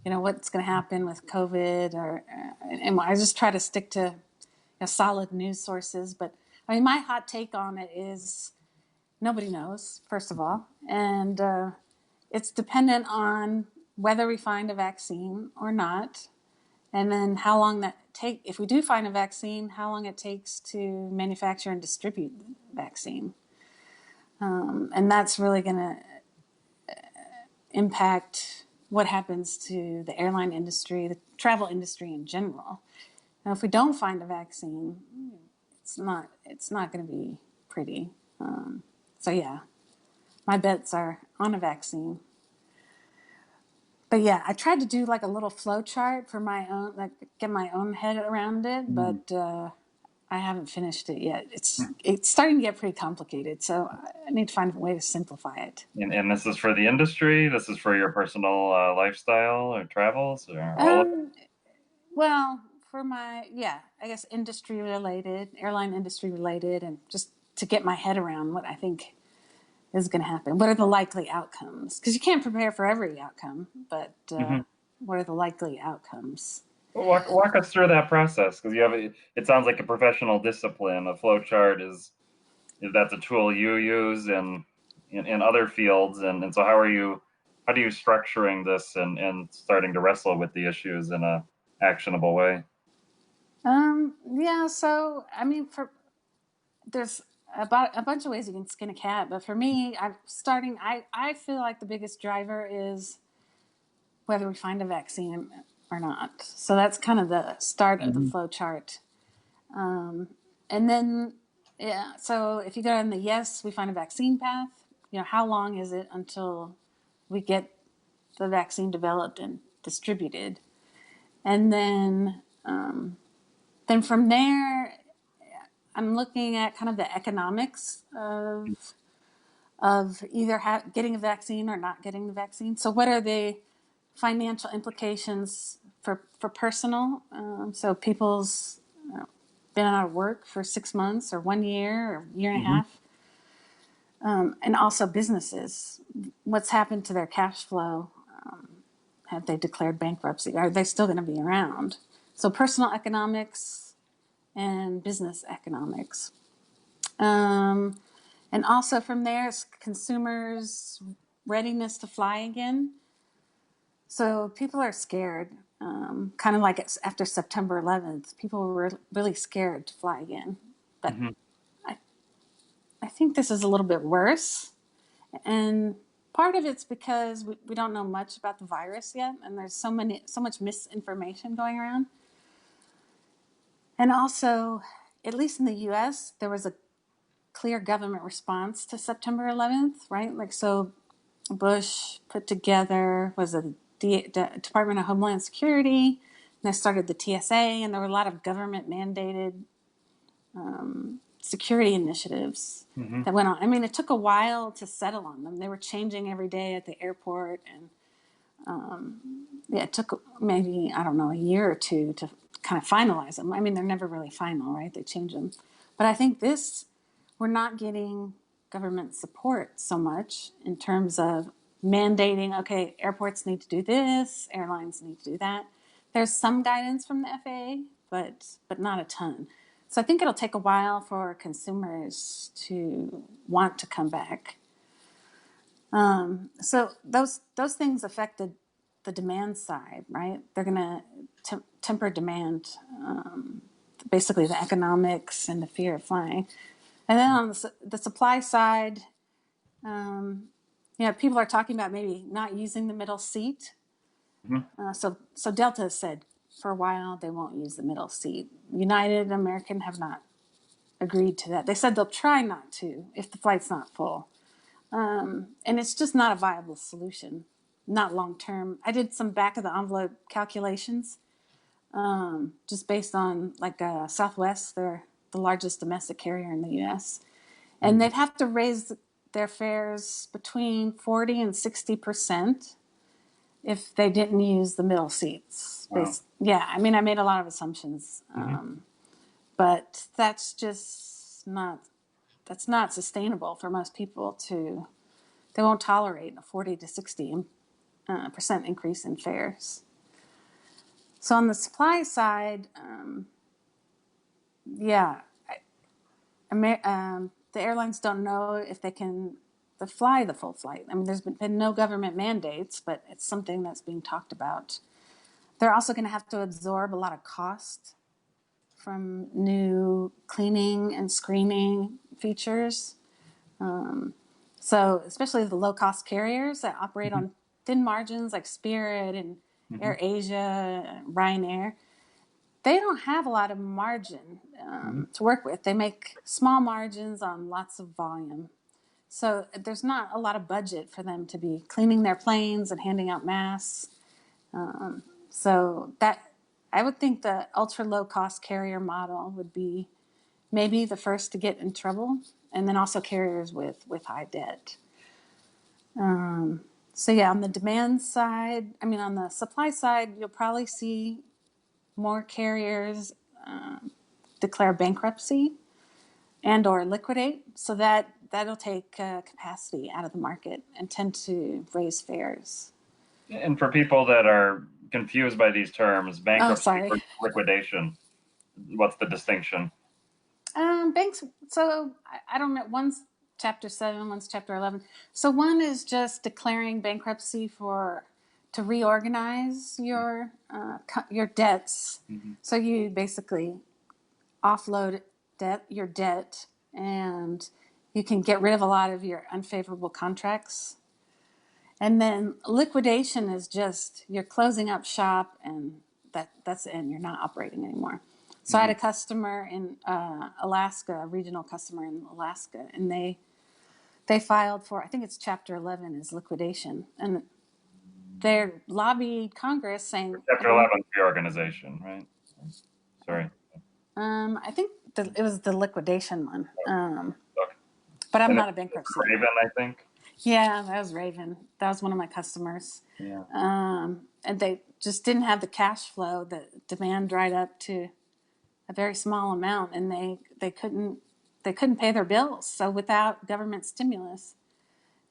what's going to happen with COVID, and I just try to stick to solid news sources. But I mean, my hot take on it is nobody knows, first of all, and it's dependent on whether we find a vaccine or not, and then how long that take. If we do find a vaccine, how long it takes to manufacture and distribute the vaccine. And that's really going to impact what happens to the airline industry, the travel industry in general. Now, if we don't find a vaccine, it's not going to be pretty. So yeah, my bets are on a vaccine. But yeah, I tried to do like a little flow chart for my own, like get my own head around it, but I haven't finished it yet. It's starting to get pretty complicated, so I need to find a way to simplify it. and this is for the industry. This is for your personal lifestyle or travels or all of it. Um, well, for I guess industry related, airline industry related, and just to get my head around what I think is going to happen. What are the likely outcomes? Because you can't prepare for every outcome, but Mm-hmm. what are the likely outcomes? Well, walk us through that process because you have it sounds like a professional discipline. A flow chart is that's a tool you use in other fields, and so how do you structuring this and starting to wrestle with the issues in a actionable way? Yeah, so I mean, there's about a bunch of ways you can skin a cat, but for me, I feel like the biggest driver is whether we find a vaccine or not. So that's kind of the start of the Mm-hmm. flow chart. And then, yeah, so if you go on the yes, we find a vaccine path, how long is it until we get the vaccine developed and distributed? And then from there, I'm looking at kind of the economics of either getting a vaccine or not getting the vaccine. So what are the financial implications for personal? So people's been out of work for 6 months or 1 year or year and a Mm-hmm. half. And also businesses, what's happened to their cash flow? Have they declared bankruptcy? Are they still going to be around? So personal economics and business economics. And also from there, it's consumers' readiness to fly again. So people are scared, kind of like it's after September 11th. People were really scared to fly again. But Mm-hmm. I, I think this is a little bit worse. And part of it's because we don't know much about the virus yet, and there's so much misinformation going around. And also, at least in the U.S., there was a clear government response to September 11th, right? Like, so Bush put together, was it the Department of Homeland Security, and they started the TSA, and there were a lot of government mandated security initiatives that went on. I mean, it took a while to settle on them. They were changing every day at the airport, and yeah, it took maybe, I don't know, a year or two to kind of finalize them. I mean, they're never really final, right? They change them. But I think we're not getting government support so much in terms of mandating, okay, airports need to do this, airlines need to do that. There's some guidance from the FAA, but not a ton. So I think it'll take a while for consumers to want to come back. So those things affected the demand side, right? They're going to temper demand, basically the economics and the fear of flying. And then on the supply side, people are talking about maybe not using the middle seat. So Delta has said for a while they won't use the middle seat. United and American have not agreed to that. They said they'll try not to if the flight's not full. And it's just not a viable solution, not long term. I did some back of the envelope calculations, just based on like Southwest, they're the largest domestic carrier in the U.S. And they'd have to raise their fares between 40 and 60% if they didn't use the middle seats. Wow. Yeah, I mean, I made a lot of assumptions, but that's just that's not sustainable for most people to. They won't tolerate a 40 to 60% increase in fares. So on the supply side, the airlines don't know if they can fly the full flight. I mean, there's been no government mandates, but it's something that's being talked about. They're also going to have to absorb a lot of cost from new cleaning and screening features. So especially the low-cost carriers that operate on thin margins like Spirit and Air Asia, Ryanair, they don't have a lot of margin to work with. They make small margins on lots of volume. So there's not a lot of budget for them to be cleaning their planes and handing out masks. So that I would think the ultra low-cost carrier model would be maybe the first to get in trouble, and then also carriers with high debt. So yeah, on the demand side, on the supply side, you'll probably see more carriers declare bankruptcy and or liquidate. So that'll take capacity out of the market and tend to raise fares. And for people that are confused by these terms, bankruptcy or liquidation, what's the distinction? Banks. So I don't know. One's Chapter 7, one's Chapter 11. So one is just declaring bankruptcy to reorganize your debts. So you basically offload your debt, and you can get rid of a lot of your unfavorable contracts. And then liquidation is just you're closing up shop, and that's it. And you're not operating anymore. So I had a customer in Alaska, a regional customer in Alaska, and they filed for, I think it's Chapter 11 is liquidation, and they lobbied Congress saying Chapter 11 reorganization, right? Sorry. I think it was the liquidation one, but I'm not a bankruptcy. Raven, I think. Yeah, that was Raven. That was one of my customers. Yeah. And they just didn't have the cash flow. The demand dried up to a very small amount, and they couldn't pay their bills. So without government stimulus,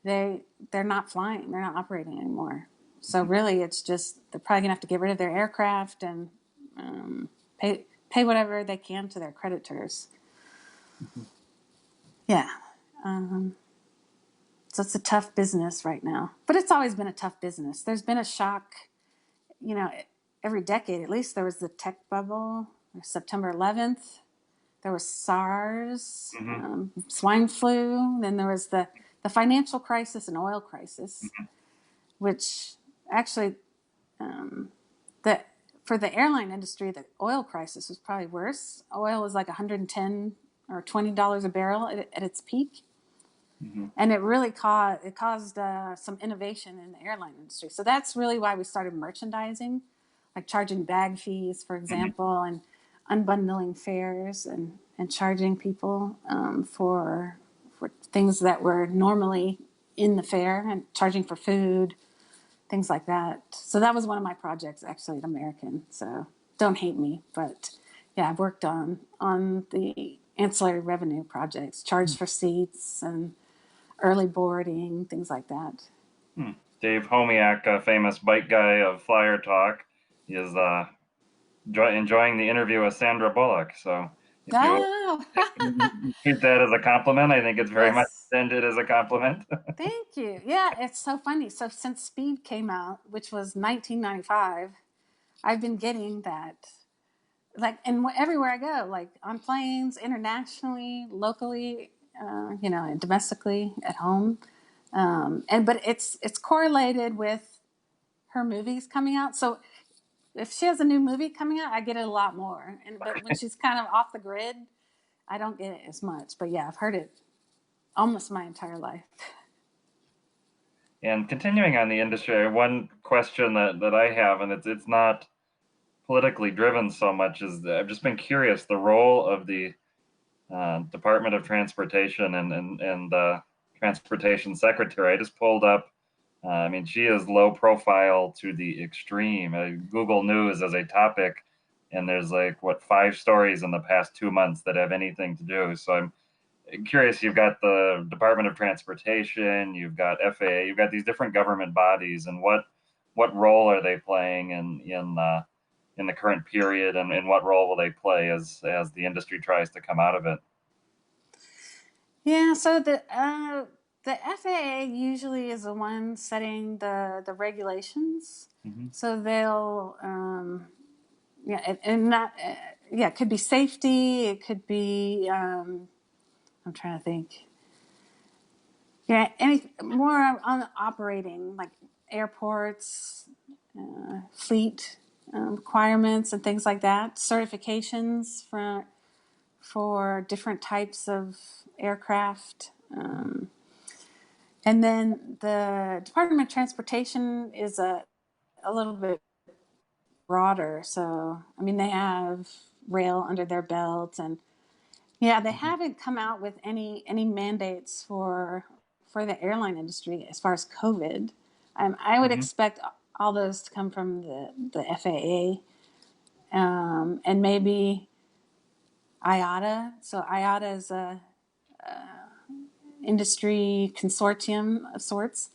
they're not flying. They're not operating anymore. So really, it's just they're probably gonna have to get rid of their aircraft and pay whatever they can to their creditors. Yeah. So it's a tough business right now, but it's always been a tough business. There's been a shock, every decade at least. There was the tech bubble, September 11th. There was SARS, swine flu. Then there was the financial crisis and oil crisis, which actually, for the airline industry, the oil crisis was probably worse. Oil was like $110 or $20 a barrel at its peak. Mm-hmm. And it really caused some innovation in the airline industry. So that's really why we started merchandising, like charging bag fees, for example, and unbundling fares and charging people for things that were normally in the fare, and charging for food, things like that. So that was one of my projects, actually, at American. So don't hate me, but yeah, I've worked on the ancillary revenue projects, charge for seats and early boarding, things like that. Dave Homiak, a famous bike guy of Flyer Talk, is enjoying the interview with Sandra Bullock. So if you Oh, treat that as a compliment, I think it's very much yes. intended as a compliment. Thank you. Yeah, it's so funny. So since Speed came out, which was 1995, I've been getting that, like, and everywhere I go, like on planes, internationally, locally, and domestically at home. But it's correlated with her movies coming out. So if she has a new movie coming out, I get it a lot more. But when she's kind of off the grid, I don't get it as much. But yeah, I've heard it almost my entire life. And continuing on the industry, one question that I have, and it's not politically driven so much, is that I've just been curious the role of the Department of Transportation and Transportation Secretary. I just pulled up. I mean, she is low profile to the extreme. Google News as a topic, and there's like 5 stories in the past 2 months that have anything to do. So I'm curious. You've got the Department of Transportation, you've got FAA, you've got these different government bodies, and what role are they playing in the current period, and what role will they play as the industry tries to come out of it? Yeah, so the FAA usually is the one setting the regulations. Mm-hmm. So they'll and not it could be safety, it could be I'm trying to think. Yeah, any more on operating, like airports, fleet requirements and things like that, certifications for different types of aircraft. And then the Department of Transportation is a little bit broader. So, I mean, they have rail under their belt, and yeah, they haven't come out with any mandates for the airline industry as far as COVID. I would Mm-hmm. expect all those to come from the FAA, and maybe IATA. So IATA is a industry consortium of sorts,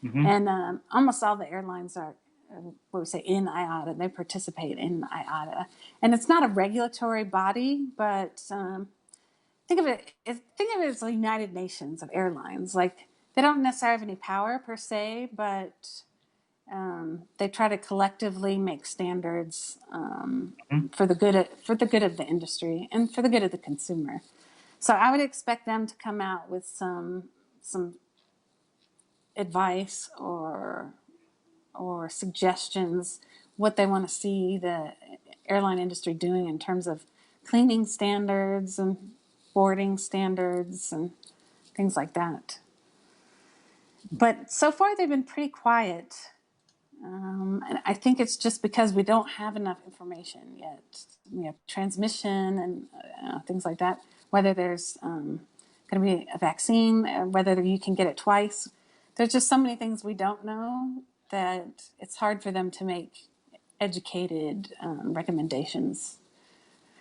Mm-hmm. and almost all the airlines are what we say in IATA. They participate in IATA, and it's not a regulatory body, but think of it as the United Nations of airlines. Like, they don't necessarily have any power per se, but they try to collectively make standards for the good of the industry and for the good of the consumer. So I would expect them to come out with some advice or suggestions, what they want to see the airline industry doing in terms of cleaning standards and boarding standards and things like that. But so far they've been pretty quiet. And I think it's just because we don't have enough information yet. We have transmission and things like that. Whether there's going to be a vaccine, whether you can get it twice. There's just so many things we don't know that it's hard for them to make educated recommendations.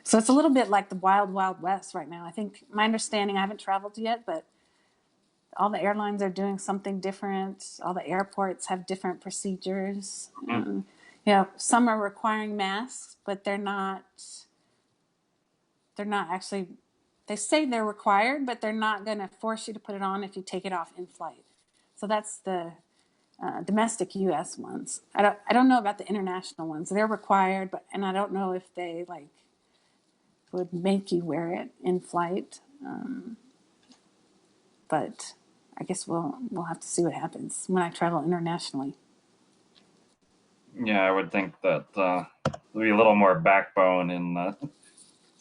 So it's a little bit like the wild, wild west right now. I think my understanding, I haven't traveled yet, but all the airlines are doing something different. All the airports have different procedures. Some are requiring masks, but they're not actually, they say they're required, but they're not going to force you to put it on if you take it off in flight. So that's the domestic U.S. ones. I don't know about the international ones. They're required, and I don't know if they would make you wear it in flight. But I guess we'll have to see what happens when I travel internationally. Yeah, I would think that there'll be a little more backbone in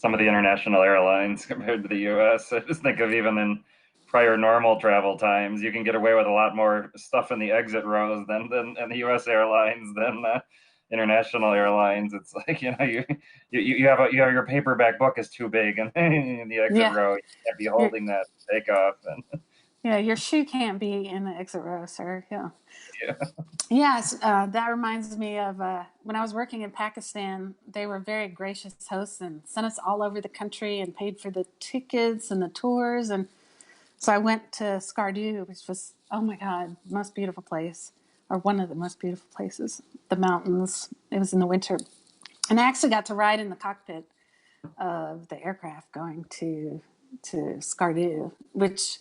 some of the international airlines compared to the US. I just think of even in prior normal travel times, you can get away with a lot more stuff in the exit rows than in the US airlines than international airlines. It's like, you have your paperback book is too big and in the exit Yeah. row, you can't be Your, holding that takeoff. And yeah, your shoe can't be in the exit row, sir. Yeah. yeah. Yes, that reminds me of when I was working in Pakistan. They were very gracious hosts and sent us all over the country and paid for the tickets and the tours. And so I went to Skardu, which was, oh my God, most beautiful place, or one of the most beautiful places. The mountains. It was in the winter, and I actually got to ride in the cockpit of the aircraft going to Skardu, which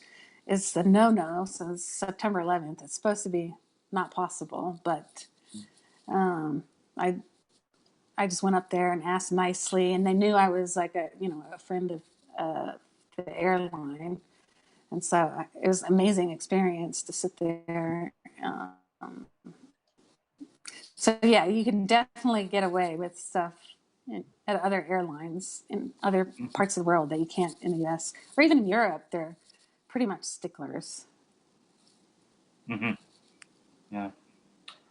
is a no-no. So it's September 11th. It's supposed to be not possible, but um, I I just went up there and asked nicely, and they knew I was like a friend of the airline, and so it was an amazing experience to sit there. Um, so yeah, you can definitely get away with stuff at other airlines in other parts of the world that you can't in the U.S. or even in Europe. They're pretty much sticklers. Mm-hmm. Yeah.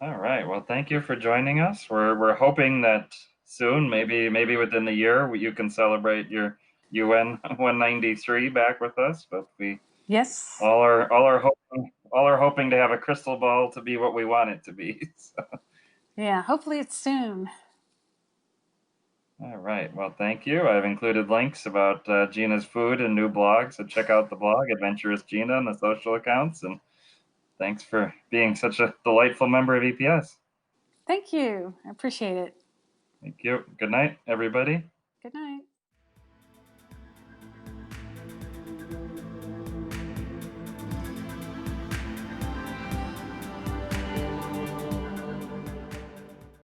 All right. Well, thank you for joining us. We're hoping that soon, maybe within the year, you can celebrate your UN 193 back with us. But we Yes. all are hoping to have a crystal ball to be what we want it to be. So, Yeah. Hopefully it's soon. all right. Well, thank you. I've included links about Gina's food and new blogs, so check out the blog Adventurous Gina and the social accounts. And thanks for being such a delightful member of EPS. Thank you. I appreciate it. Thank you. Good night, everybody. Good night.